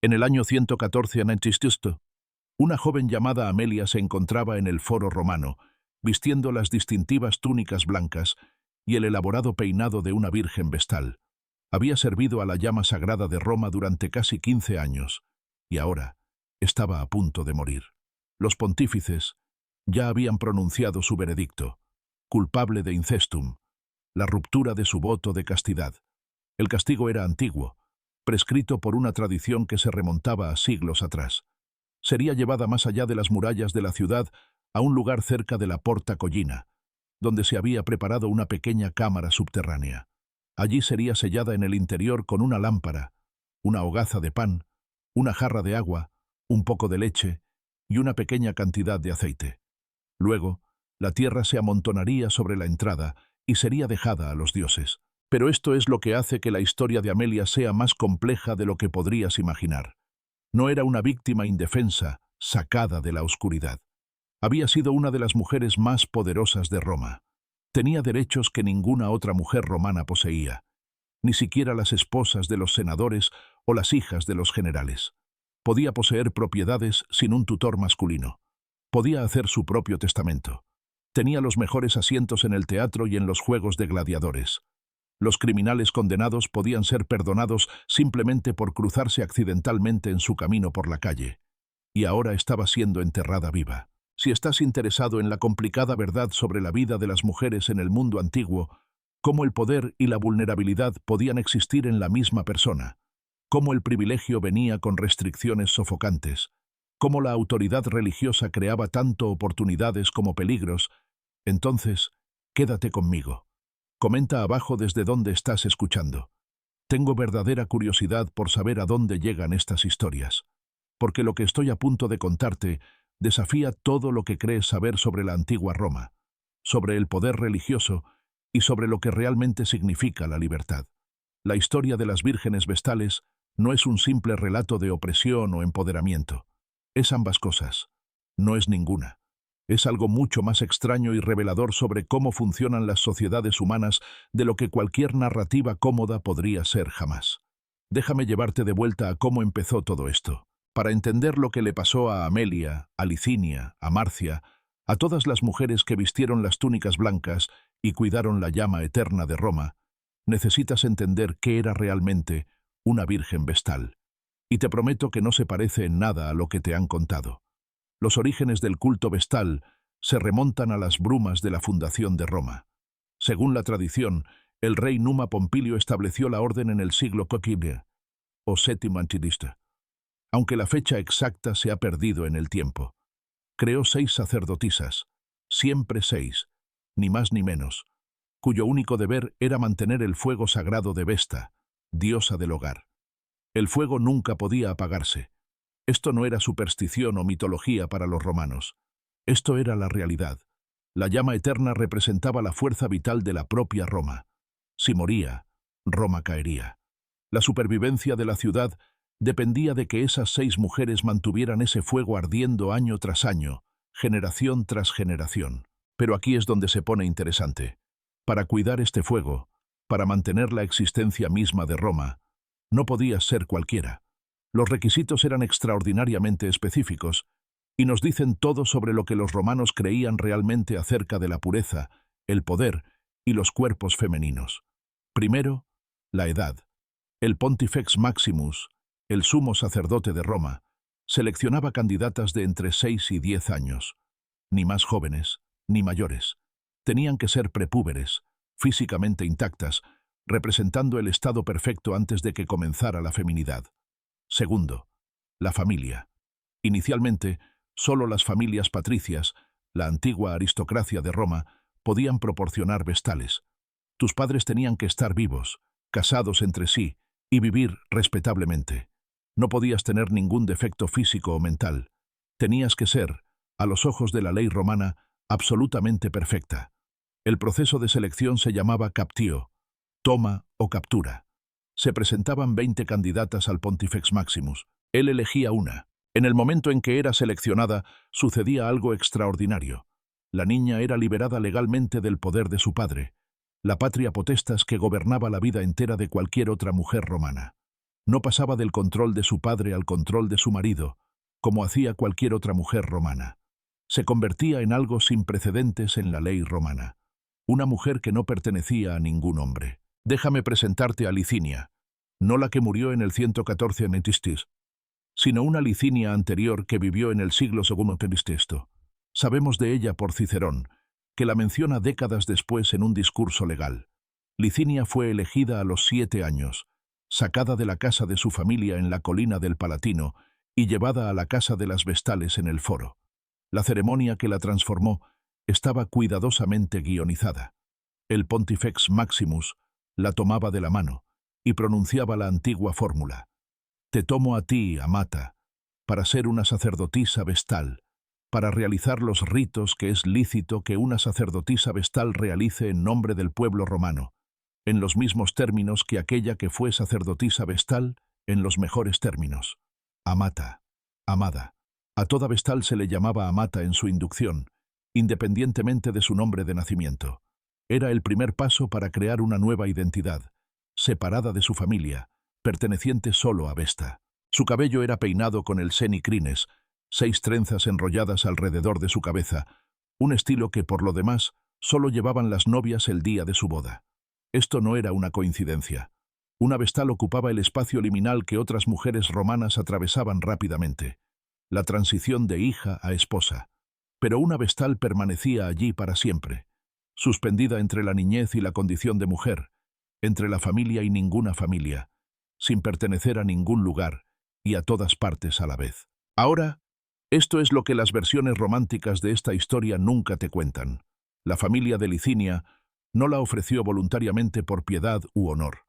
En el año 114 a.C., una joven llamada Amelia se encontraba en el foro romano, vistiendo las distintivas túnicas blancas y el elaborado peinado de una virgen vestal. Había servido a la llama sagrada de Roma durante casi 15 años, y ahora estaba a punto de morir. Los pontífices ya habían pronunciado su veredicto, culpable de incestum, la ruptura de su voto de castidad. El castigo era antiguo, prescrito por una tradición que se remontaba a siglos atrás. Sería llevada más allá de las murallas de la ciudad a un lugar cerca de la Porta Collina, donde se había preparado una pequeña cámara subterránea. Allí sería sellada en el interior con una lámpara, una hogaza de pan, una jarra de agua, un poco de leche y una pequeña cantidad de aceite. Luego, la tierra se amontonaría sobre la entrada y sería dejada a los dioses. Pero esto es lo que hace que la historia de Amelia sea más compleja de lo que podrías imaginar. No era una víctima indefensa, sacada de la oscuridad. Había sido una de las mujeres más poderosas de Roma. Tenía derechos que ninguna otra mujer romana poseía, ni siquiera las esposas de los senadores o las hijas de los generales. Podía poseer propiedades sin un tutor masculino. Podía hacer su propio testamento. Tenía los mejores asientos en el teatro y en los juegos de gladiadores. Los criminales condenados podían ser perdonados simplemente por cruzarse accidentalmente en su camino por la calle. Y ahora estaba siendo enterrada viva. Si estás interesado en la complicada verdad sobre la vida de las mujeres en el mundo antiguo, cómo el poder y la vulnerabilidad podían existir en la misma persona, cómo el privilegio venía con restricciones sofocantes, cómo la autoridad religiosa creaba tanto oportunidades como peligros, entonces, quédate conmigo. Comenta abajo desde dónde estás escuchando. Tengo verdadera curiosidad por saber a dónde llegan estas historias, porque lo que estoy a punto de contarte desafía todo lo que crees saber sobre la antigua Roma, sobre el poder religioso y sobre lo que realmente significa la libertad. La historia de las vírgenes vestales no es un simple relato de opresión o empoderamiento. Es ambas cosas. No es ninguna. Es algo mucho más extraño y revelador sobre cómo funcionan las sociedades humanas de lo que cualquier narrativa cómoda podría ser jamás. Déjame llevarte de vuelta a cómo empezó todo esto. Para entender lo que le pasó a Amelia, a Licinia, a Marcia, a todas las mujeres que vistieron las túnicas blancas y cuidaron la llama eterna de Roma, necesitas entender qué era realmente una virgen vestal. Y te prometo que no se parece en nada a lo que te han contado. Los orígenes del culto vestal se remontan a las brumas de la fundación de Roma. Según la tradición, el rey Numa Pompilio estableció la orden en el siglo VII o VII a.C., aunque la fecha exacta se ha perdido en el tiempo. Creó 6 sacerdotisas, siempre 6, ni más ni menos, cuyo único deber era mantener el fuego sagrado de Vesta, diosa del hogar. El fuego nunca podía apagarse. Esto no era superstición o mitología para los romanos. Esto era la realidad. La llama eterna representaba la fuerza vital de la propia Roma. Si moría, Roma caería. La supervivencia de la ciudad dependía de que esas 6 mujeres mantuvieran ese fuego ardiendo año tras año, generación tras generación. Pero aquí es donde se pone interesante. Para cuidar este fuego, para mantener la existencia misma de Roma, no podías ser cualquiera. Los requisitos eran extraordinariamente específicos y nos dicen todo sobre lo que los romanos creían realmente acerca de la pureza, el poder y los cuerpos femeninos. Primero, la edad. El Pontifex Maximus, el sumo sacerdote de Roma, seleccionaba candidatas de entre 6 y 10 años. Ni más jóvenes, ni mayores. Tenían que ser prepúberes, físicamente intactas, representando el estado perfecto antes de que comenzara la feminidad. Segundo, la familia. Inicialmente, solo las familias patricias, la antigua aristocracia de Roma, podían proporcionar vestales. Tus padres tenían que estar vivos, casados entre sí, y vivir respetablemente. No podías tener ningún defecto físico o mental. Tenías que ser, a los ojos de la ley romana, absolutamente perfecta. El proceso de selección se llamaba captio, toma o captura. Se presentaban 20 candidatas al Pontifex Maximus. Él elegía una. En el momento en que era seleccionada, sucedía algo extraordinario. La niña era liberada legalmente del poder de su padre, la patria potestas que gobernaba la vida entera de cualquier otra mujer romana. No pasaba del control de su padre al control de su marido, como hacía cualquier otra mujer romana. Se convertía en algo sin precedentes en la ley romana. Una mujer que no pertenecía a ningún hombre. Déjame presentarte a Licinia, no la que murió en el 114 en Etistis, sino una Licinia anterior que vivió en el siglo II Cristo. Sabemos de ella por Cicerón, que la menciona décadas después en un discurso legal. Licinia fue elegida a los 7 años, sacada de la casa de su familia en la colina del Palatino y llevada a la casa de las Vestales en el Foro. La ceremonia que la transformó estaba cuidadosamente guionizada. El Pontifex Maximus la tomaba de la mano y pronunciaba la antigua fórmula: «Te tomo a ti, Amata, para ser una sacerdotisa vestal, para realizar los ritos que es lícito que una sacerdotisa vestal realice en nombre del pueblo romano, en los mismos términos que aquella que fue sacerdotisa vestal, en los mejores términos. Amata, amada». A toda vestal se le llamaba amata en su inducción, independientemente de su nombre de nacimiento. Era el primer paso para crear una nueva identidad, separada de su familia, perteneciente solo a Vesta. Su cabello era peinado con el senicrines, 6 trenzas enrolladas alrededor de su cabeza, un estilo que, por lo demás, solo llevaban las novias el día de su boda. Esto no era una coincidencia. Una vestal ocupaba el espacio liminal que otras mujeres romanas atravesaban rápidamente, la transición de hija a esposa. Pero una vestal permanecía allí para siempre, suspendida entre la niñez y la condición de mujer, entre la familia y ninguna familia, sin pertenecer a ningún lugar y a todas partes a la vez. Ahora, esto es lo que las versiones románticas de esta historia nunca te cuentan. La familia de Licinia no la ofreció voluntariamente por piedad u honor.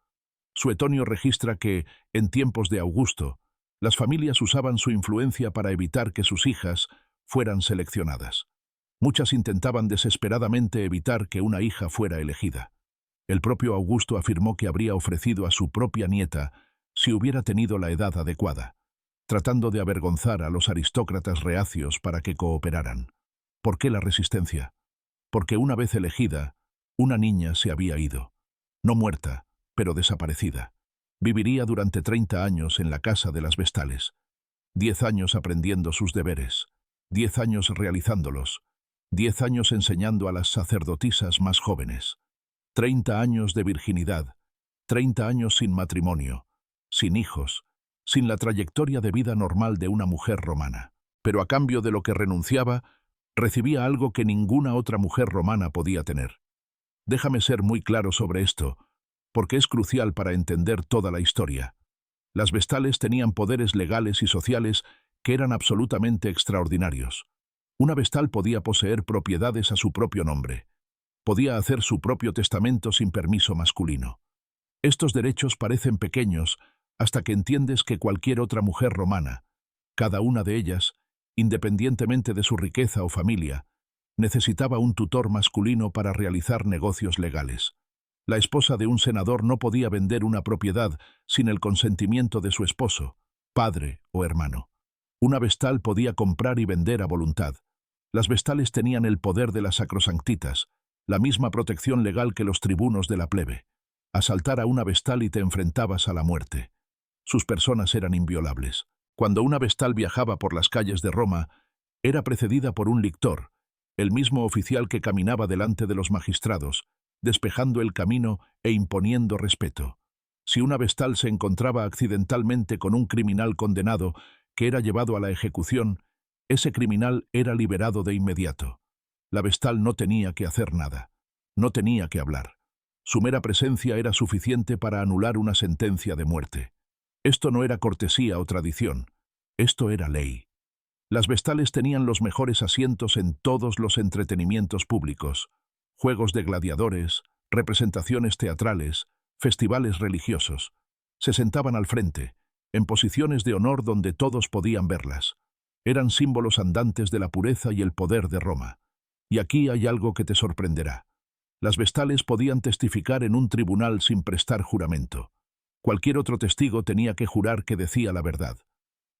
Suetonio registra que, en tiempos de Augusto, las familias usaban su influencia para evitar que sus hijas fueran seleccionadas. Muchas intentaban desesperadamente evitar que una hija fuera elegida. El propio Augusto afirmó que habría ofrecido a su propia nieta si hubiera tenido la edad adecuada, tratando de avergonzar a los aristócratas reacios para que cooperaran. ¿Por qué la resistencia? Porque una vez elegida, una niña se había ido. No muerta, pero desaparecida. Viviría durante 30 años en la casa de las Vestales. 10 años aprendiendo sus deberes, 10 años realizándolos, 10 años enseñando a las sacerdotisas más jóvenes, 30 años de virginidad, 30 años sin matrimonio, sin hijos, sin la trayectoria de vida normal de una mujer romana. Pero a cambio de lo que renunciaba, recibía algo que ninguna otra mujer romana podía tener. Déjame ser muy claro sobre esto, porque es crucial para entender toda la historia. Las Vestales tenían poderes legales y sociales que eran absolutamente extraordinarios. Una vestal podía poseer propiedades a su propio nombre. Podía hacer su propio testamento sin permiso masculino. Estos derechos parecen pequeños hasta que entiendes que cualquier otra mujer romana, cada una de ellas, independientemente de su riqueza o familia, necesitaba un tutor masculino para realizar negocios legales. La esposa de un senador no podía vender una propiedad sin el consentimiento de su esposo, padre o hermano. Una vestal podía comprar y vender a voluntad. Las vestales tenían el poder de las sacrosanctitas, la misma protección legal que los tribunos de la plebe. Asaltar a una vestal y te enfrentabas a la muerte. Sus personas eran inviolables. Cuando una vestal viajaba por las calles de Roma, era precedida por un lictor, el mismo oficial que caminaba delante de los magistrados, despejando el camino e imponiendo respeto. Si una vestal se encontraba accidentalmente con un criminal condenado que era llevado a la ejecución, ese criminal era liberado de inmediato. La vestal no tenía que hacer nada, no tenía que hablar. Su mera presencia era suficiente para anular una sentencia de muerte. Esto no era cortesía o tradición, esto era ley. Las vestales tenían los mejores asientos en todos los entretenimientos públicos, juegos de gladiadores, representaciones teatrales, festivales religiosos. Se sentaban al frente, en posiciones de honor donde todos podían verlas. Eran símbolos andantes de la pureza y el poder de Roma. Y aquí hay algo que te sorprenderá. Las vestales podían testificar en un tribunal sin prestar juramento. Cualquier otro testigo tenía que jurar que decía la verdad.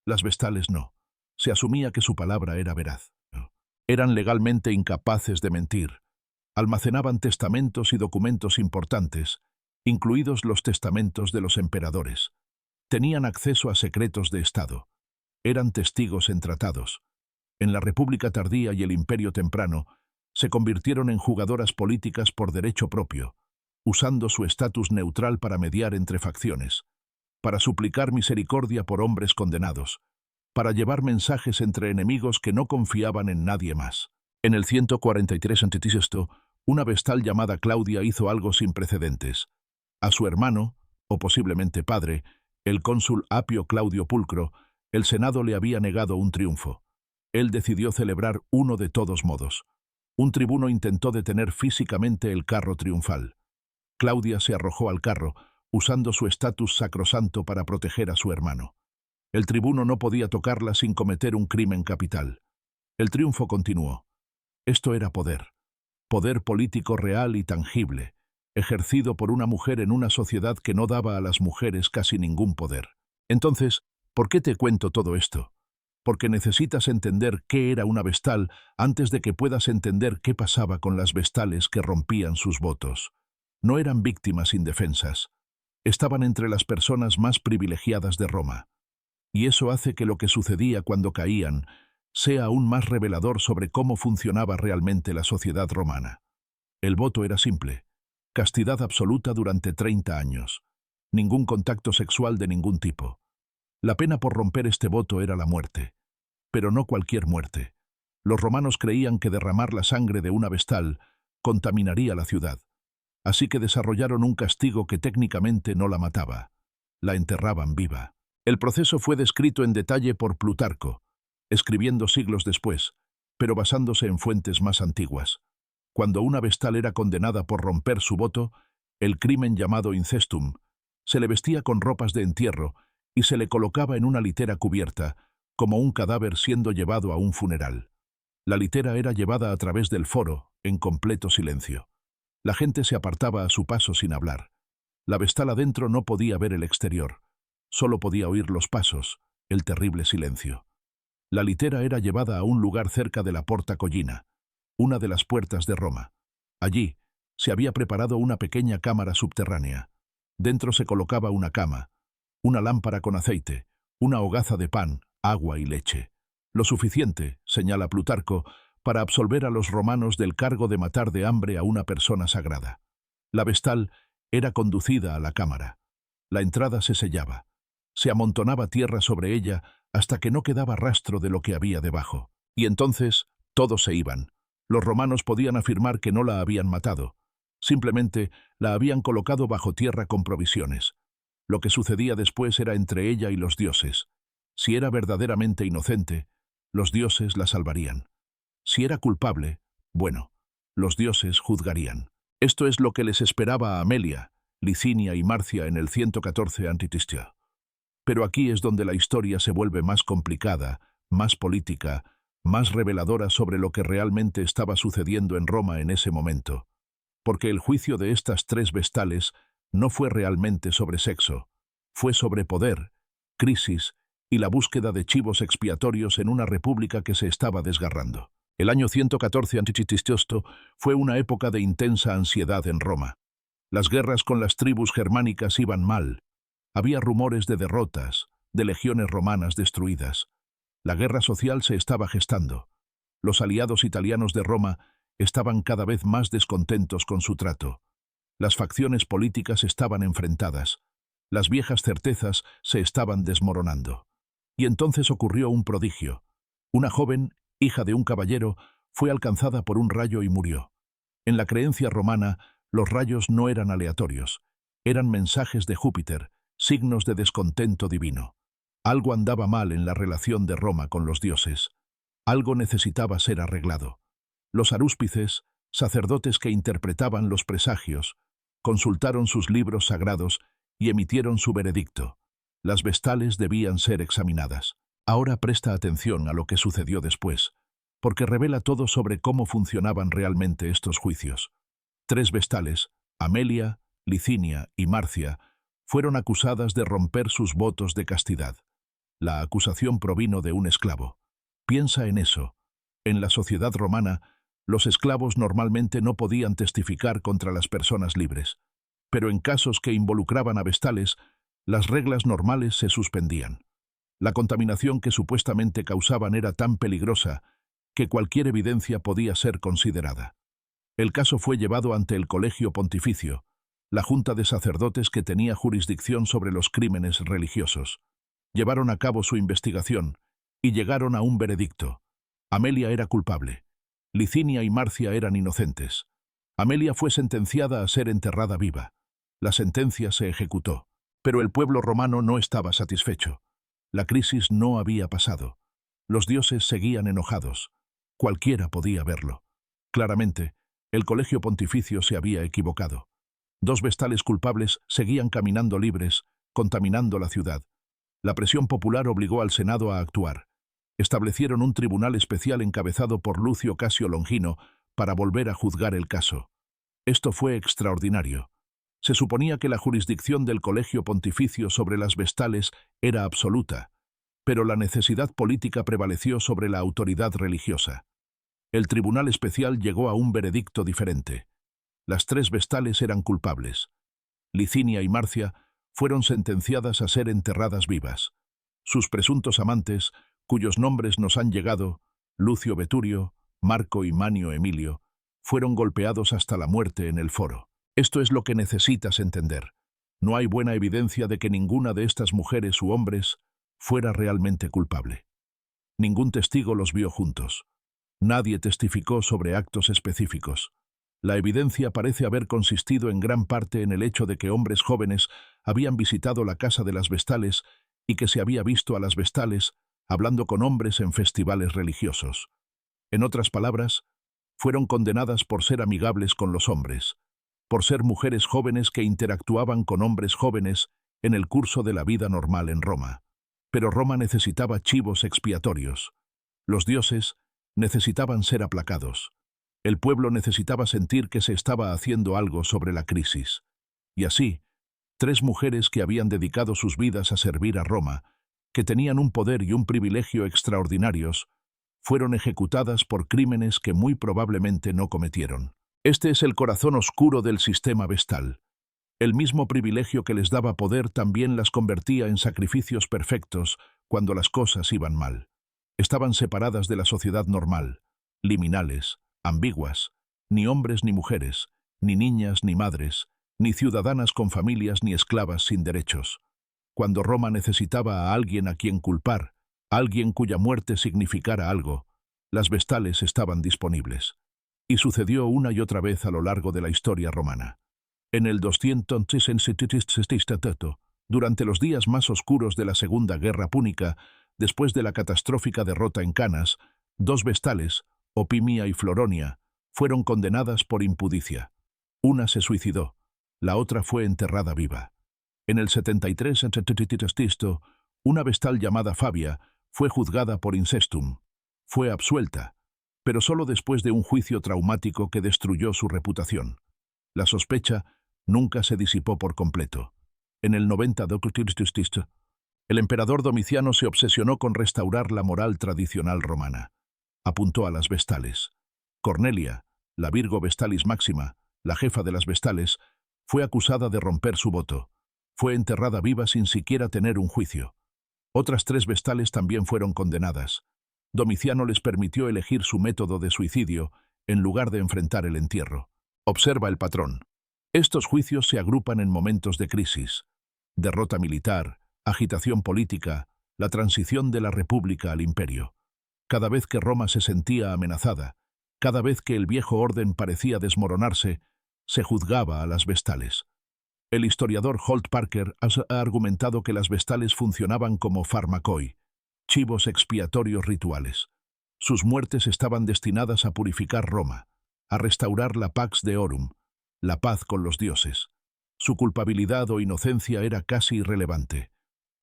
Las vestales no. Se asumía que su palabra era veraz. Eran legalmente incapaces de mentir. Almacenaban testamentos y documentos importantes, incluidos los testamentos de los emperadores. Tenían acceso a secretos de Estado. Eran testigos en tratados. En la República tardía y el Imperio temprano, se convirtieron en jugadoras políticas por derecho propio, usando su estatus neutral para mediar entre facciones, para suplicar misericordia por hombres condenados, para llevar mensajes entre enemigos que no confiaban en nadie más. En el 143 a.C., una vestal llamada Claudia hizo algo sin precedentes. A su hermano, o posiblemente padre, el cónsul Apio Claudio Pulcro, el Senado le había negado un triunfo. Él decidió celebrar uno de todos modos. Un tribuno intentó detener físicamente el carro triunfal. Claudia se arrojó al carro, usando su estatus sacrosanto para proteger a su hermano. El tribuno no podía tocarla sin cometer un crimen capital. El triunfo continuó. Esto era poder. Poder político real y tangible, ejercido por una mujer en una sociedad que no daba a las mujeres casi ningún poder. Entonces, ¿por qué te cuento todo esto? Porque necesitas entender qué era una vestal antes de que puedas entender qué pasaba con las vestales que rompían sus votos. No eran víctimas indefensas. Estaban entre las personas más privilegiadas de Roma. Y eso hace que lo que sucedía cuando caían sea aún más revelador sobre cómo funcionaba realmente la sociedad romana. El voto era simple. Castidad absoluta durante 30 años. Ningún contacto sexual de ningún tipo. La pena por romper este voto era la muerte. Pero no cualquier muerte. Los romanos creían que derramar la sangre de una vestal contaminaría la ciudad. Así que desarrollaron un castigo que técnicamente no la mataba. La enterraban viva. El proceso fue descrito en detalle por Plutarco, escribiendo siglos después, pero basándose en fuentes más antiguas. Cuando una vestal era condenada por romper su voto, el crimen llamado incestum, se le vestía con ropas de entierro y se le colocaba en una litera cubierta, como un cadáver siendo llevado a un funeral. La litera era llevada a través del foro, en completo silencio. La gente se apartaba a su paso sin hablar. La vestal adentro no podía ver el exterior. Solo podía oír los pasos, el terrible silencio. La litera era llevada a un lugar cerca de la Porta Collina, una de las puertas de Roma. Allí se había preparado una pequeña cámara subterránea. Dentro se colocaba una cama, una lámpara con aceite, una hogaza de pan, agua y leche. Lo suficiente, señala Plutarco, para absolver a los romanos del cargo de matar de hambre a una persona sagrada. La vestal era conducida a la cámara. La entrada se sellaba. Se amontonaba tierra sobre ella hasta que no quedaba rastro de lo que había debajo. Y entonces todos se iban. Los romanos podían afirmar que no la habían matado. Simplemente la habían colocado bajo tierra con provisiones. Lo que sucedía después era entre ella y los dioses. Si era verdaderamente inocente, los dioses la salvarían. Si era culpable, bueno, los dioses juzgarían. Esto es lo que les esperaba a Amelia, Licinia y Marcia en el 114 a.C. Pero aquí es donde la historia se vuelve más complicada, más política, más reveladora sobre lo que realmente estaba sucediendo en Roma en ese momento. Porque el juicio de estas tres vestales no fue realmente sobre sexo, fue sobre poder, crisis y la búsqueda de chivos expiatorios en una república que se estaba desgarrando. El año 114 a.C. fue una época de intensa ansiedad en Roma. Las guerras con las tribus germánicas iban mal. Había rumores de derrotas, de legiones romanas destruidas. La guerra social se estaba gestando. Los aliados italianos de Roma estaban cada vez más descontentos con su trato. Las facciones políticas estaban enfrentadas. Las viejas certezas se estaban desmoronando. Y entonces ocurrió un prodigio. Una joven, hija de un caballero, fue alcanzada por un rayo y murió. En la creencia romana, los rayos no eran aleatorios. Eran mensajes de Júpiter, signos de descontento divino. Algo andaba mal en la relación de Roma con los dioses. Algo necesitaba ser arreglado. Los arúspices, sacerdotes que interpretaban los presagios, consultaron sus libros sagrados y emitieron su veredicto. Las vestales debían ser examinadas. Ahora presta atención a lo que sucedió después, porque revela todo sobre cómo funcionaban realmente estos juicios. Tres vestales, Amelia, Licinia y Marcia, fueron acusadas de romper sus votos de castidad. La acusación provino de un esclavo. Piensa en eso. En la sociedad romana, los esclavos normalmente no podían testificar contra las personas libres. Pero en casos que involucraban a vestales, Las reglas normales se suspendían. La contaminación que supuestamente causaban era tan peligrosa que cualquier evidencia podía ser considerada. El caso fue llevado ante el Colegio Pontificio, la junta de sacerdotes que tenía jurisdicción sobre los crímenes religiosos. Llevaron a cabo su investigación y llegaron a un veredicto. Amelia era culpable. Licinia y Marcia eran inocentes. Amelia fue sentenciada a ser enterrada viva. La sentencia se ejecutó, pero el pueblo romano no estaba satisfecho. La crisis no había pasado. Los dioses seguían enojados. Cualquiera podía verlo. Claramente, el Colegio Pontificio se había equivocado. 2 vestales culpables seguían caminando libres, contaminando la ciudad. La presión popular obligó al Senado a actuar. Establecieron un tribunal especial encabezado por Lucio Casio Longino para volver a juzgar el caso. Esto fue extraordinario. Se suponía que la jurisdicción del Colegio Pontificio sobre las vestales era absoluta, pero la necesidad política prevaleció sobre la autoridad religiosa. El tribunal especial llegó a un veredicto diferente. Las 3 vestales eran culpables. Licinia y Marcia fueron sentenciadas a ser enterradas vivas. Sus presuntos amantes, cuyos nombres nos han llegado, Lucio Veturio, Marco y Manio Emilio, fueron golpeados hasta la muerte en el foro. Esto es lo que necesitas entender. No hay buena evidencia de que ninguna de estas mujeres u hombres fuera realmente culpable. Ningún testigo los vio juntos. Nadie testificó sobre actos específicos. La evidencia parece haber consistido en gran parte en el hecho de que hombres jóvenes habían visitado la casa de las vestales y que se había visto a las vestales hablando con hombres en festivales religiosos. En otras palabras, fueron condenadas por ser amigables con los hombres, por ser mujeres jóvenes que interactuaban con hombres jóvenes en el curso de la vida normal en Roma. Pero Roma necesitaba chivos expiatorios. Los dioses necesitaban ser aplacados. El pueblo necesitaba sentir que se estaba haciendo algo sobre la crisis. Y así, 3 mujeres que habían dedicado sus vidas a servir a Roma, que tenían un poder y un privilegio extraordinarios, fueron ejecutadas por crímenes que muy probablemente no cometieron. Este es el corazón oscuro del sistema vestal. El mismo privilegio que les daba poder también las convertía en sacrificios perfectos cuando las cosas iban mal. Estaban separadas de la sociedad normal, liminales, ambiguas, ni hombres ni mujeres, ni niñas ni madres, ni ciudadanas con familias ni esclavas sin derechos. Cuando Roma necesitaba a alguien a quien culpar, alguien cuya muerte significara algo, las vestales estaban disponibles. Y sucedió una y otra vez a lo largo de la historia romana. En el 267, durante los días más oscuros de la Segunda Guerra Púnica, después de la catastrófica derrota en Canas, 2 vestales, Opimia y Floronia, fueron condenadas por impudicia. Una se suicidó, la otra fue enterrada viva. En el 73, una vestal llamada Fabia fue juzgada por incestum. Fue absuelta, pero solo después de un juicio traumático que destruyó su reputación. La sospecha nunca se disipó por completo. En el 90, el emperador Domiciano se obsesionó con restaurar la moral tradicional romana. Apuntó a las vestales. Cornelia, la Virgo Vestalis Máxima, la jefa de las vestales, fue acusada de romper su voto. Fue enterrada viva sin siquiera tener un juicio. Otras 3 vestales también fueron condenadas. Domiciano les permitió elegir su método de suicidio en lugar de enfrentar el entierro. Observa el patrón. Estos juicios se agrupan en momentos de crisis: derrota militar, agitación política, la transición de la república al imperio. Cada vez que Roma se sentía amenazada, cada vez que el viejo orden parecía desmoronarse, se juzgaba a las vestales. El historiador Holt Parker ha argumentado que las vestales funcionaban como farmacoi, chivos expiatorios rituales. Sus muertes estaban destinadas a purificar Roma, a restaurar la Pax Deorum, la paz con los dioses. Su culpabilidad o inocencia era casi irrelevante.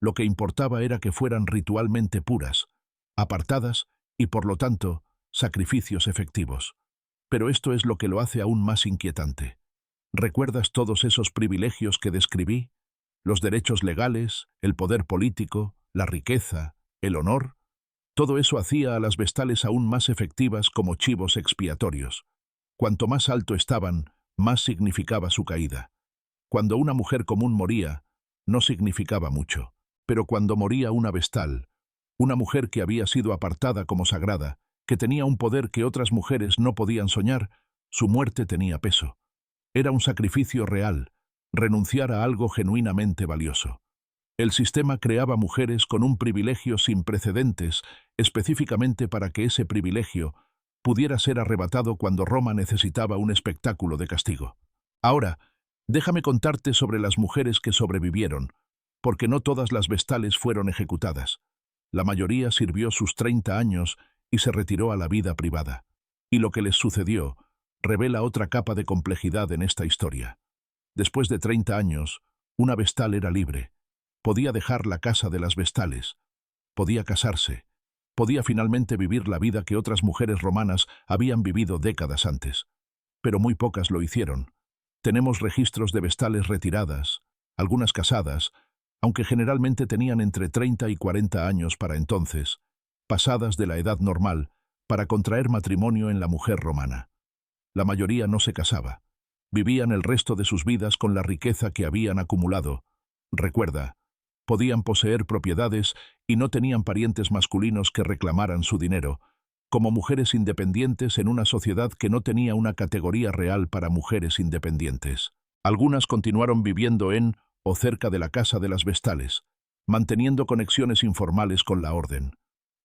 Lo que importaba era que fueran ritualmente puras, apartadas y, por lo tanto, sacrificios efectivos. Pero esto es lo que lo hace aún más inquietante. ¿Recuerdas todos esos privilegios que describí? Los derechos legales, el poder político, la riqueza, el honor. Todo eso hacía a las vestales aún más efectivas como chivos expiatorios. Cuanto más alto estaban, más significaba su caída. Cuando una mujer común moría, no significaba mucho. Pero cuando moría una vestal, una mujer que había sido apartada como sagrada, que tenía un poder que otras mujeres no podían soñar, su muerte tenía peso. Era un sacrificio real, renunciar a algo genuinamente valioso. El sistema creaba mujeres con un privilegio sin precedentes, específicamente para que ese privilegio pudiera ser arrebatado cuando Roma necesitaba un espectáculo de castigo. Ahora, déjame contarte sobre las mujeres que sobrevivieron, porque no todas las vestales fueron ejecutadas. La mayoría sirvió sus 30 años y se retiró a la vida privada. Y lo que les sucedió revela otra capa de complejidad en esta historia. Después de 30 años, una vestal era libre. Podía dejar la casa de las vestales. Podía casarse. Podía finalmente vivir la vida que otras mujeres romanas habían vivido décadas antes. Pero muy pocas lo hicieron. Tenemos registros de vestales retiradas, algunas casadas, aunque generalmente tenían entre 30 y 40 años para entonces, pasadas de la edad normal, para contraer matrimonio en la mujer romana. La mayoría no se casaba. Vivían el resto de sus vidas con la riqueza que habían acumulado. Recuerda, podían poseer propiedades y no tenían parientes masculinos que reclamaran su dinero, como mujeres independientes en una sociedad que no tenía una categoría real para mujeres independientes. Algunas continuaron viviendo en o cerca de la casa de las vestales, manteniendo conexiones informales con la orden.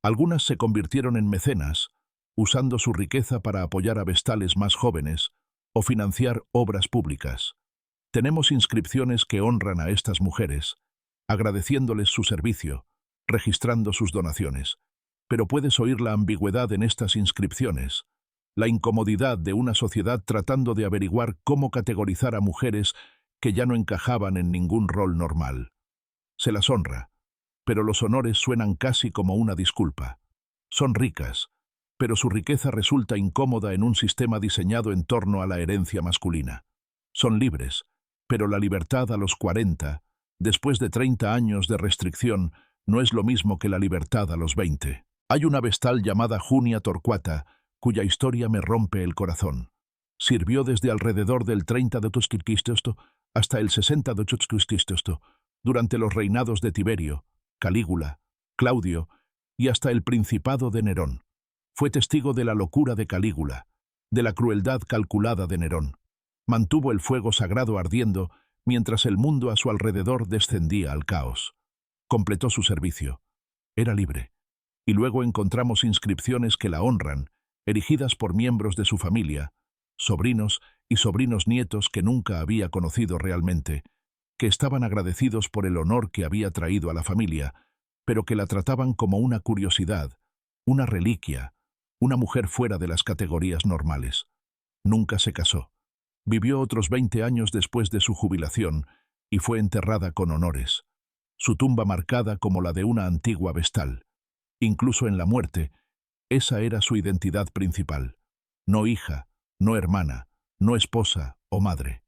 Algunas se convirtieron en mecenas, usando su riqueza para apoyar a vestales más jóvenes o financiar obras públicas. Tenemos inscripciones que honran a estas mujeres, agradeciéndoles su servicio, registrando sus donaciones. Pero puedes oír la ambigüedad en estas inscripciones, la incomodidad de una sociedad tratando de averiguar cómo categorizar a mujeres que ya no encajaban en ningún rol normal. Se las honra, pero los honores suenan casi como una disculpa. Son ricas, pero su riqueza resulta incómoda en un sistema diseñado en torno a la herencia masculina. Son libres, pero la libertad a los 40, después de 30 años de restricción, no es lo mismo que la libertad a los 20. Hay una vestal llamada Junia Torcuata, cuya historia me rompe el corazón. Sirvió desde alrededor del 30 de Tusquisquistosto hasta el 60 de Tusquisquistosto, durante los reinados de Tiberio, Calígula, Claudio y hasta el principado de Nerón. Fue testigo de la locura de Calígula, de la crueldad calculada de Nerón. Mantuvo el fuego sagrado ardiendo mientras el mundo a su alrededor descendía al caos. Completó su servicio. Era libre. Y luego encontramos inscripciones que la honran, erigidas por miembros de su familia, sobrinos y sobrinos nietos que nunca había conocido realmente, que estaban agradecidos por el honor que había traído a la familia, pero que la trataban como una curiosidad, una reliquia, una mujer fuera de las categorías normales. Nunca se casó. Vivió otros 20 años después de su jubilación y fue enterrada con honores. Su tumba marcada como la de una antigua vestal. Incluso en la muerte, esa era su identidad principal. No hija, no hermana, no esposa o madre.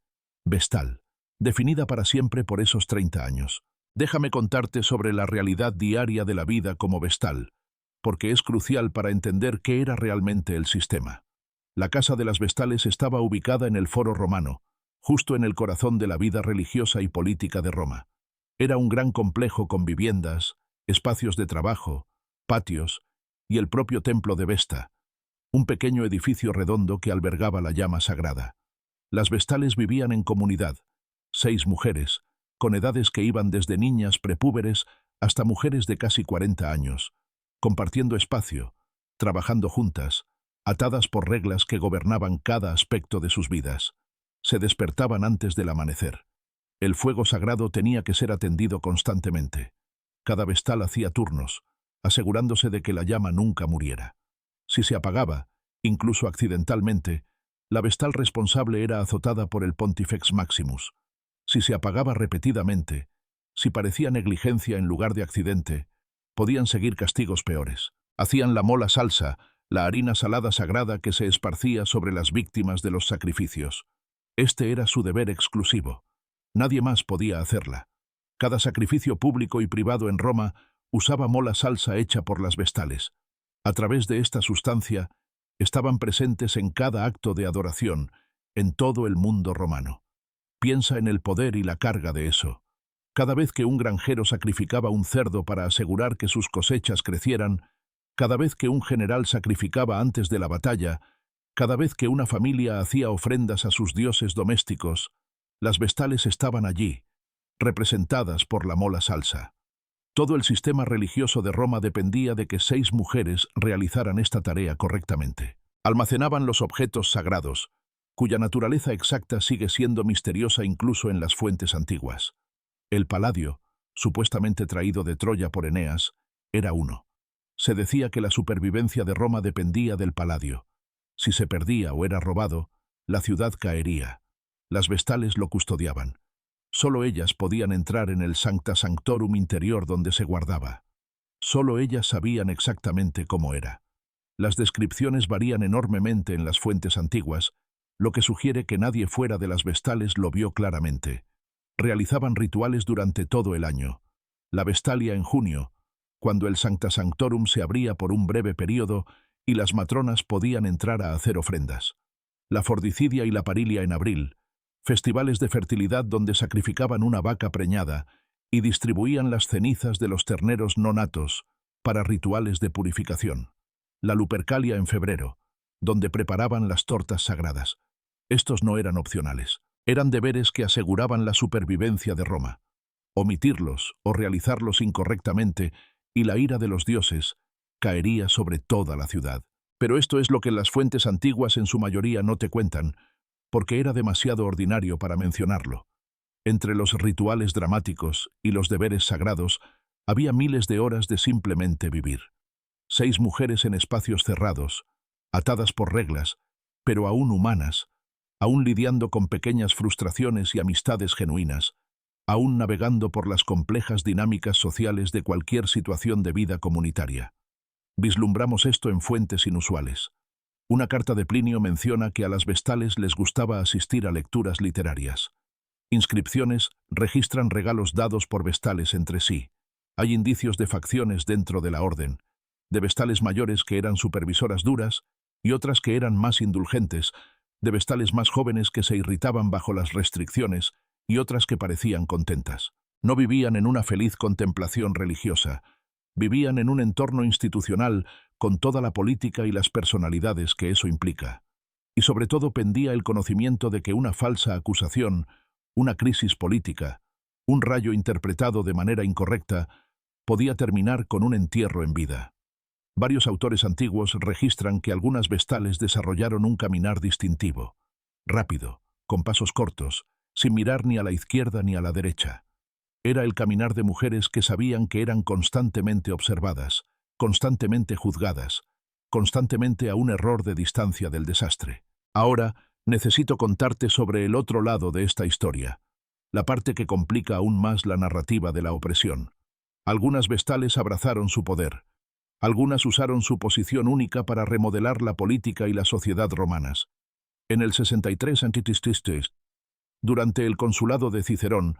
Vestal, definida para siempre por esos 30 años. Déjame contarte sobre la realidad diaria de la vida como vestal, porque es crucial para entender qué era realmente el sistema. La casa de las vestales estaba ubicada en el Foro Romano, justo en el corazón de la vida religiosa y política de Roma. Era un gran complejo con viviendas, espacios de trabajo, patios y el propio templo de Vesta, un pequeño edificio redondo que albergaba la llama sagrada. Las vestales vivían en comunidad, 6 mujeres, con edades que iban desde niñas prepúberes hasta mujeres de casi 40 años, compartiendo espacio, trabajando juntas, atadas por reglas que gobernaban cada aspecto de sus vidas. Se despertaban antes del amanecer. El fuego sagrado tenía que ser atendido constantemente. Cada vestal hacía turnos, asegurándose de que la llama nunca muriera. Si se apagaba, incluso accidentalmente, la vestal responsable era azotada por el Pontifex Maximus. Si se apagaba repetidamente, si parecía negligencia en lugar de accidente, podían seguir castigos peores. Hacían la mola salsa, la harina salada sagrada que se esparcía sobre las víctimas de los sacrificios. Este era su deber exclusivo. Nadie más podía hacerla. Cada sacrificio público y privado en Roma usaba mola salsa hecha por las vestales. A través de esta sustancia, estaban presentes en cada acto de adoración, en todo el mundo romano. Piensa en el poder y la carga de eso. Cada vez que un granjero sacrificaba un cerdo para asegurar que sus cosechas crecieran, cada vez que un general sacrificaba antes de la batalla, cada vez que una familia hacía ofrendas a sus dioses domésticos, las vestales estaban allí, representadas por la mola salsa. Todo el sistema religioso de Roma dependía de que 6 mujeres realizaran esta tarea correctamente. Almacenaban los objetos sagrados, cuya naturaleza exacta sigue siendo misteriosa incluso en las fuentes antiguas. El paladio, supuestamente traído de Troya por Eneas, era uno. Se decía que la supervivencia de Roma dependía del paladio. Si se perdía o era robado, la ciudad caería. Las vestales lo custodiaban. Solo ellas podían entrar en el Sancta Sanctorum interior donde se guardaba. Solo ellas sabían exactamente cómo era. Las descripciones varían enormemente en las fuentes antiguas, lo que sugiere que nadie fuera de las vestales lo vio claramente. Realizaban rituales durante todo el año. La Vestalia en junio, cuando el Sancta Sanctorum se abría por un breve período y las matronas podían entrar a hacer ofrendas. La Fordicidia y la Parilia en abril, festivales de fertilidad donde sacrificaban una vaca preñada y distribuían las cenizas de los terneros no natos para rituales de purificación. La Lupercalia en febrero, donde preparaban las tortas sagradas. Estos no eran opcionales. Eran deberes que aseguraban la supervivencia de Roma. Omitirlos o realizarlos incorrectamente, y la ira de los dioses caería sobre toda la ciudad. Pero esto es lo que las fuentes antiguas en su mayoría no te cuentan, porque era demasiado ordinario para mencionarlo. Entre los rituales dramáticos y los deberes sagrados, había miles de horas de simplemente vivir. 6 mujeres en espacios cerrados, atadas por reglas, pero aún humanas, aún lidiando con pequeñas frustraciones y amistades genuinas, aún navegando por las complejas dinámicas sociales de cualquier situación de vida comunitaria. Vislumbramos esto en fuentes inusuales. Una carta de Plinio menciona que a las vestales les gustaba asistir a lecturas literarias. Inscripciones registran regalos dados por vestales entre sí. Hay indicios de facciones dentro de la orden, de vestales mayores que eran supervisoras duras y otras que eran más indulgentes, de vestales más jóvenes que se irritaban bajo las restricciones y otras que parecían contentas. No vivían en una feliz contemplación religiosa, vivían en un entorno institucional con toda la política y las personalidades que eso implica. Y sobre todo pendía el conocimiento de que una falsa acusación, una crisis política, un rayo interpretado de manera incorrecta, podía terminar con un entierro en vida. Varios autores antiguos registran que algunas vestales desarrollaron un caminar distintivo, rápido, con pasos cortos, sin mirar ni a la izquierda ni a la derecha. Era el caminar de mujeres que sabían que eran constantemente observadas, constantemente juzgadas, constantemente a un error de distancia del desastre. Ahora, necesito contarte sobre el otro lado de esta historia, la parte que complica aún más la narrativa de la opresión. Algunas vestales abrazaron su poder. Algunas usaron su posición única para remodelar la política y la sociedad romanas. En el 63 a.C., durante el consulado de Cicerón,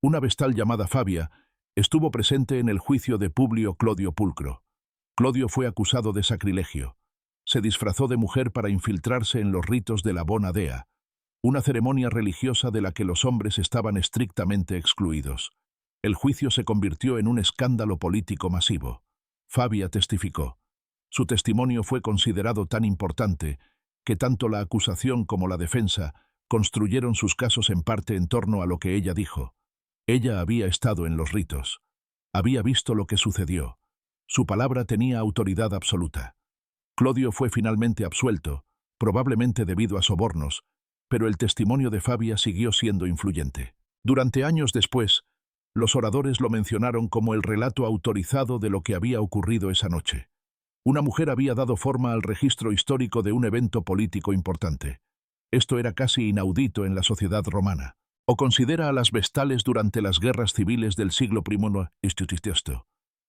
una vestal llamada Fabia estuvo presente en el juicio de Publio Clodio Pulcro. Clodio fue acusado de sacrilegio. Se disfrazó de mujer para infiltrarse en los ritos de la Bona Dea, una ceremonia religiosa de la que los hombres estaban estrictamente excluidos. El juicio se convirtió en un escándalo político masivo. Fabia testificó. Su testimonio fue considerado tan importante que tanto la acusación como la defensa construyeron sus casos en parte en torno a lo que ella dijo. Ella había estado en los ritos. Había visto lo que sucedió. Su palabra tenía autoridad absoluta. Clodio fue finalmente absuelto, probablemente debido a sobornos, pero el testimonio de Fabia siguió siendo influyente. Durante años después, los oradores lo mencionaron como el relato autorizado de lo que había ocurrido esa noche. Una mujer había dado forma al registro histórico de un evento político importante. Esto era casi inaudito en la sociedad romana. O considera a las vestales durante las guerras civiles del siglo I.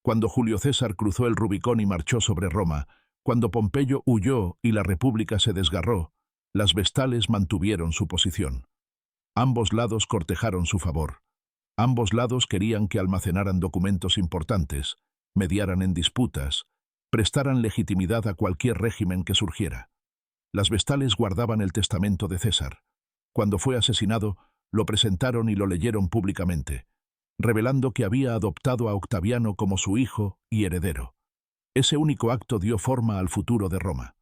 Cuando Julio César cruzó el Rubicón y marchó sobre Roma, cuando Pompeyo huyó y la República se desgarró, las vestales mantuvieron su posición. Ambos lados cortejaron su favor. Ambos lados querían que almacenaran documentos importantes, mediaran en disputas, prestaran legitimidad a cualquier régimen que surgiera. Las vestales guardaban el testamento de César. Cuando fue asesinado, lo presentaron y lo leyeron públicamente. revelando que había adoptado a Octaviano como su hijo y heredero. Ese único acto dio forma al futuro de Roma.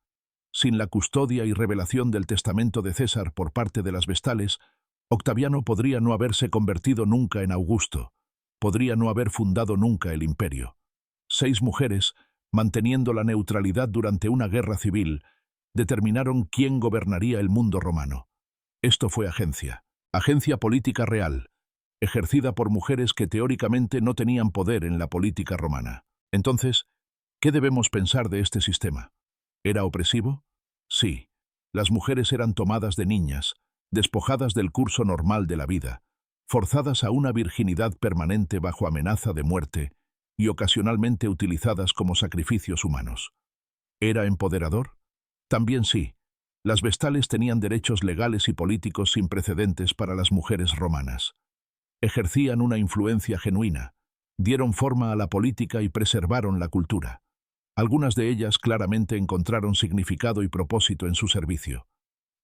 Sin la custodia y revelación del testamento de César por parte de las Vestales, Octaviano podría no haberse convertido nunca en Augusto, podría no haber fundado nunca el imperio. 6 mujeres, manteniendo la neutralidad durante una guerra civil, determinaron quién gobernaría el mundo romano. Esto fue agencia política real, ejercida por mujeres que teóricamente no tenían poder en la política romana. Entonces, ¿qué debemos pensar de este sistema? ¿Era opresivo? Sí. Las mujeres eran tomadas de niñas, despojadas del curso normal de la vida, forzadas a una virginidad permanente bajo amenaza de muerte y ocasionalmente utilizadas como sacrificios humanos. ¿Era empoderador? También sí. Las Vestales tenían derechos legales y políticos sin precedentes para las mujeres romanas. Ejercían una influencia genuina, dieron forma a la política y preservaron la cultura. Algunas de ellas claramente encontraron significado y propósito en su servicio.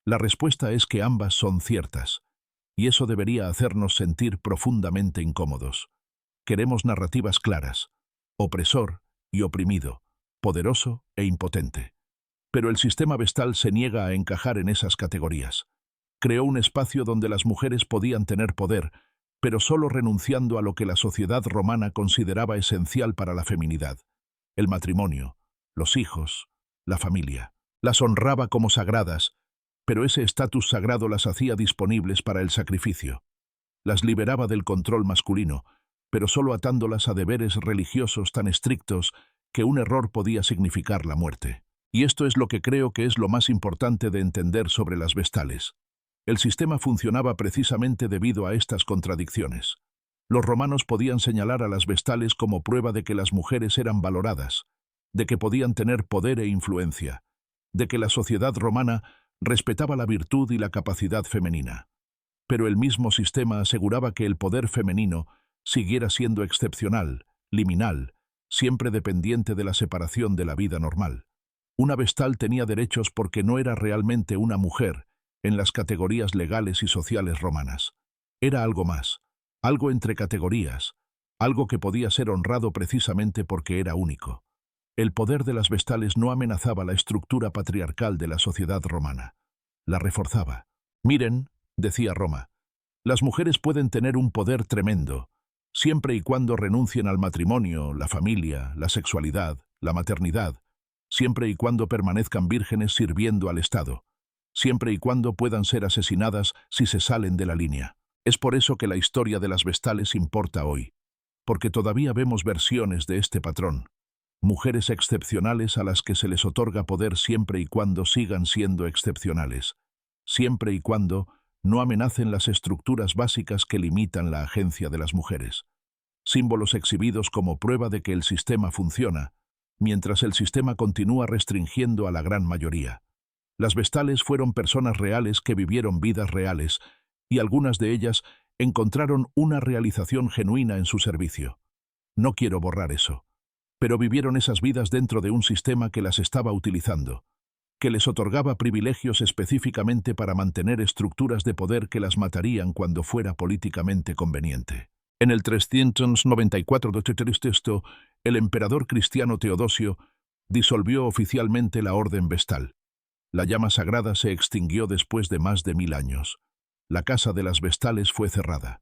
La respuesta es que ambas son ciertas, y eso debería hacernos sentir profundamente incómodos. Queremos narrativas claras, opresor y oprimido, poderoso e impotente. Pero el sistema vestal se niega a encajar en esas categorías. Creó un espacio donde las mujeres podían tener poder, pero solo renunciando a lo que la sociedad romana consideraba esencial para la feminidad: el matrimonio, los hijos, la familia. Las honraba como sagradas, pero ese estatus sagrado las hacía disponibles para el sacrificio. Las liberaba del control masculino, pero solo atándolas a deberes religiosos tan estrictos que un error podía significar la muerte. Y esto es lo que creo que es lo más importante de entender sobre las Vestales. El sistema funcionaba precisamente debido a estas contradicciones. Los romanos podían señalar a las Vestales como prueba de que las mujeres eran valoradas, de que podían tener poder e influencia, de que la sociedad romana respetaba la virtud y la capacidad femenina. Pero el mismo sistema aseguraba que el poder femenino siguiera siendo excepcional, liminal, siempre dependiente de la separación de la vida normal. Una Vestal tenía derechos porque no era realmente una mujer en las categorías legales y sociales romanas. Era algo más, algo entre categorías, algo que podía ser honrado precisamente porque era único. El poder de las Vestales no amenazaba la estructura patriarcal de la sociedad romana. La reforzaba. Miren, decía Roma, las mujeres pueden tener un poder tremendo, siempre y cuando renuncien al matrimonio, la familia, la sexualidad, la maternidad, siempre y cuando permanezcan vírgenes sirviendo al Estado, siempre y cuando puedan ser asesinadas si se salen de la línea. Es por eso que la historia de las Vestales importa hoy, porque todavía vemos versiones de este patrón. Mujeres excepcionales a las que se les otorga poder siempre y cuando sigan siendo excepcionales, siempre y cuando no amenacen las estructuras básicas que limitan la agencia de las mujeres. Símbolos exhibidos como prueba de que el sistema funciona, mientras el sistema continúa restringiendo a la gran mayoría. Las Vestales fueron personas reales que vivieron vidas reales, y algunas de ellas encontraron una realización genuina en su servicio. No quiero borrar eso. Pero vivieron esas vidas dentro de un sistema que las estaba utilizando, que les otorgaba privilegios específicamente para mantener estructuras de poder que las matarían cuando fuera políticamente conveniente. En el 394 d.C., el emperador cristiano Teodosio disolvió oficialmente la orden vestal. La llama sagrada se extinguió después de más de 1000 años. La casa de las Vestales fue cerrada.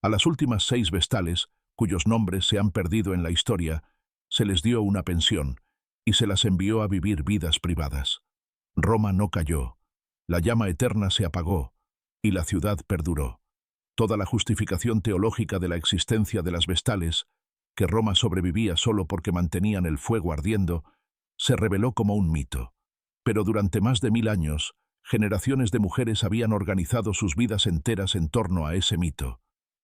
A las últimas 6 Vestales, cuyos nombres se han perdido en la historia, se les dio una pensión y se las envió a vivir vidas privadas. Roma no cayó, la llama eterna se apagó y la ciudad perduró. Toda la justificación teológica de la existencia de las Vestales, que Roma sobrevivía solo porque mantenían el fuego ardiendo, se reveló como un mito. Pero durante más de 1000 años, generaciones de mujeres habían organizado sus vidas enteras en torno a ese mito.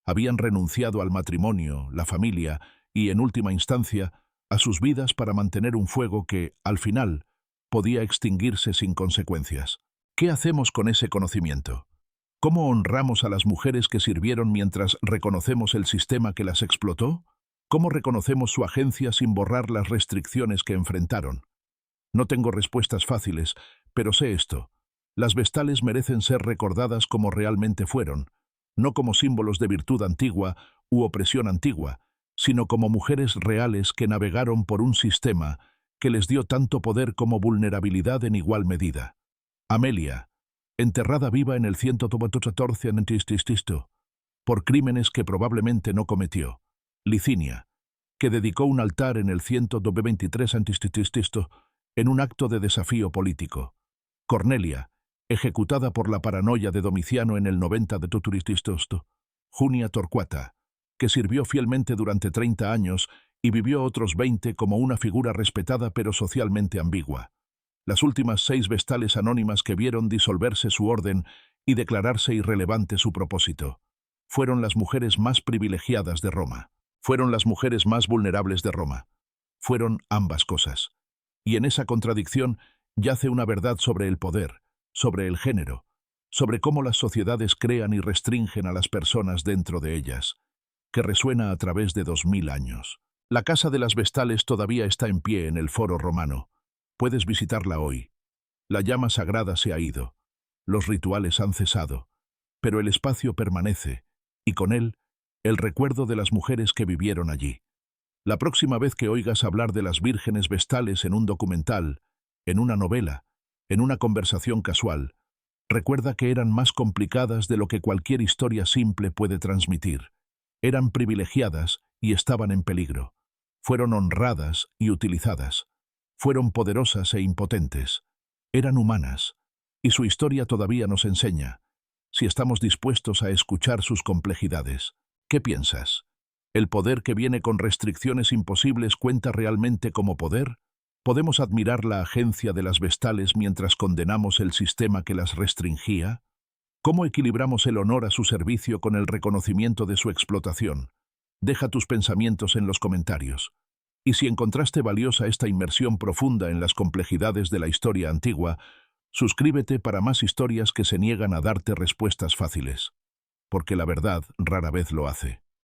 Habían renunciado al matrimonio, la familia y, en última instancia, a sus vidas para mantener un fuego que, al final, podía extinguirse sin consecuencias. ¿Qué hacemos con ese conocimiento? ¿Cómo honramos a las mujeres que sirvieron mientras reconocemos el sistema que las explotó? ¿Cómo reconocemos su agencia sin borrar las restricciones que enfrentaron? No tengo respuestas fáciles, pero sé esto. Las Vestales merecen ser recordadas como realmente fueron, no como símbolos de virtud antigua u opresión antigua, sino como mujeres reales que navegaron por un sistema que les dio tanto poder como vulnerabilidad en igual medida. Amelia, enterrada viva en el 114 a.C., por crímenes que probablemente no cometió. Licinia, que dedicó un altar en el 123 a.C. en un acto de desafío político. Cornelia, ejecutada por la paranoia de Domiciano en el 90 de Tuturististosto. Junia Torcuata, que sirvió fielmente durante 30 años y vivió otros 20 como una figura respetada pero socialmente ambigua. Las últimas 6 vestales anónimas que vieron disolverse su orden y declararse irrelevante su propósito. Fueron las mujeres más privilegiadas de Roma. Fueron las mujeres más vulnerables de Roma. Fueron ambas cosas. Y en esa contradicción yace una verdad sobre el poder, sobre el género, sobre cómo las sociedades crean y restringen a las personas dentro de ellas, que resuena a través de 2000 años. La Casa de las Vestales todavía está en pie en el Foro Romano. Puedes visitarla hoy. La llama sagrada se ha ido, los rituales han cesado, pero el espacio permanece, y con él, el recuerdo de las mujeres que vivieron allí. La próxima vez que oigas hablar de las vírgenes vestales en un documental, en una novela, en una conversación casual, recuerda que eran más complicadas de lo que cualquier historia simple puede transmitir. Eran privilegiadas y estaban en peligro. Fueron honradas y utilizadas. Fueron poderosas e impotentes. Eran humanas. Y su historia todavía nos enseña, si estamos dispuestos a escuchar sus complejidades. ¿Qué piensas? ¿El poder que viene con restricciones imposibles cuenta realmente como poder? ¿Podemos admirar la agencia de las vestales mientras condenamos el sistema que las restringía? ¿Cómo equilibramos el honor a su servicio con el reconocimiento de su explotación? Deja tus pensamientos en los comentarios. Y si encontraste valiosa esta inmersión profunda en las complejidades de la historia antigua, suscríbete para más historias que se niegan a darte respuestas fáciles, porque la verdad rara vez lo hace.